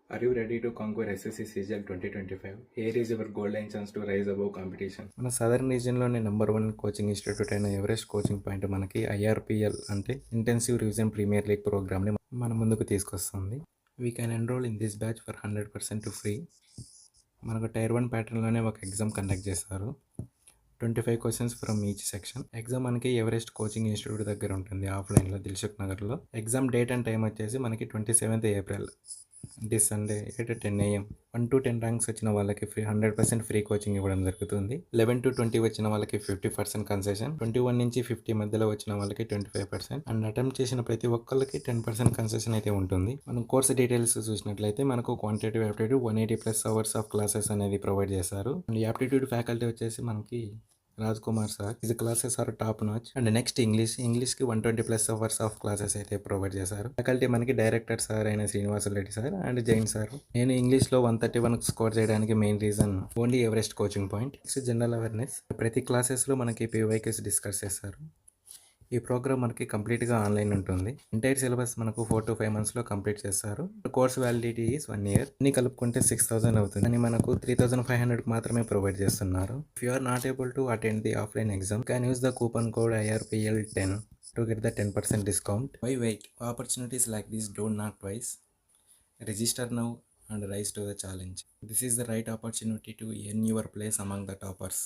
Are you ready to conquer SSC CGL 2025? Here is your golden chance to rise above competition. మన southern రీజియన్లోని #1 coaching institute అయిన Everest coaching point మనకి IRPL అంటే intensive revision premier league ప్రోగ్రామ్ని మన ముందుకు తీసుకొస్తుంది. We can enrol in this batch for 100% free. మనకు tyre 1 ప్యాటర్న్లోనే ఒక ఎగ్జామ్ కండక్ట్ చేస్తారు. 25 questions from each section. Exam మనకి ఎవరెస్ట్ కోచింగ్ ఇన్స్టిట్యూట్ దగ్గర ఉంటుంది, ఆఫ్లైన్లో దిల్సుఖ్ నగర్లో. ఎగ్జామ్ డేట్ అండ్ టైం వచ్చేసి మనకి 27th April, this Sunday at 10 AM. 1 to 10 ranks వచ్చిన వాళ్ళకి 100% ఫ్రీ కోచింగ్ ఇవ్వడం జరుగుతుంది. 11 to 20 వచ్చిన వాళ్ళకి 50% కన్సెషన్. 21 నుంచి 50 మధ్యలో వచ్చిన వాళ్ళకి 25%. అండ్ అటెంప్ట్ చేసిన ప్రతి ఒక్కరికి 10% కన్సెషన్ అయితే ఉంటుంది. మనం కోర్స్ డీటెయిల్స్ చూసినట్లయితే మనకు quantitative aptitude 180+ hours of classes అనేది ప్రొవైడ్ చేస్తారు. అండ్ యాప్టిట్యూడ్ ఫ్యాకల్టీ వచ్చేసి మనకి రాజ్ కుమార్ సార్. ఇది classes are top notch. And next ఇంగ్లీష్కి 120+ అవర్స్ ఆఫ్ క్లాసెస్ అయితే ప్రొవైడ్ చేశారు. ఫ్యాకల్టీ మనకి డైరెక్టర్ సార్ అయిన Srinivasa Reddy sir and Jain sir. నేను ఇంగ్లీష్లో 131 స్కోర్ చేయడానికి main reason only Everest coaching point. Next general awareness. ప్రతి క్లాసెస్లో మనకి PYQs డిస్కస్ చేస్తారు. ఈ ప్రోగ్రామ్ మనకి కంప్లీట్గా ఆన్లైన్ ఉంటుంది. ఎంటైర్ సిలబస్ మనకు 4 to 5 monthsలో కంప్లీట్ చేస్తారు. Course validity is 1 year. అన్ని కలుపుకుంటే 6,000 అవుతుంది, కానీ మనకు 3,500 మాత్రమే ప్రొవైడ్ చేస్తున్నారు. If you are not able to attend the offline exam, can use the coupon code IRPL10 to get the 10% discount. Why wait? Opportunities like this don't knock twice. Register now and rise to the challenge. This is the right opportunity to earn your place among the toppers.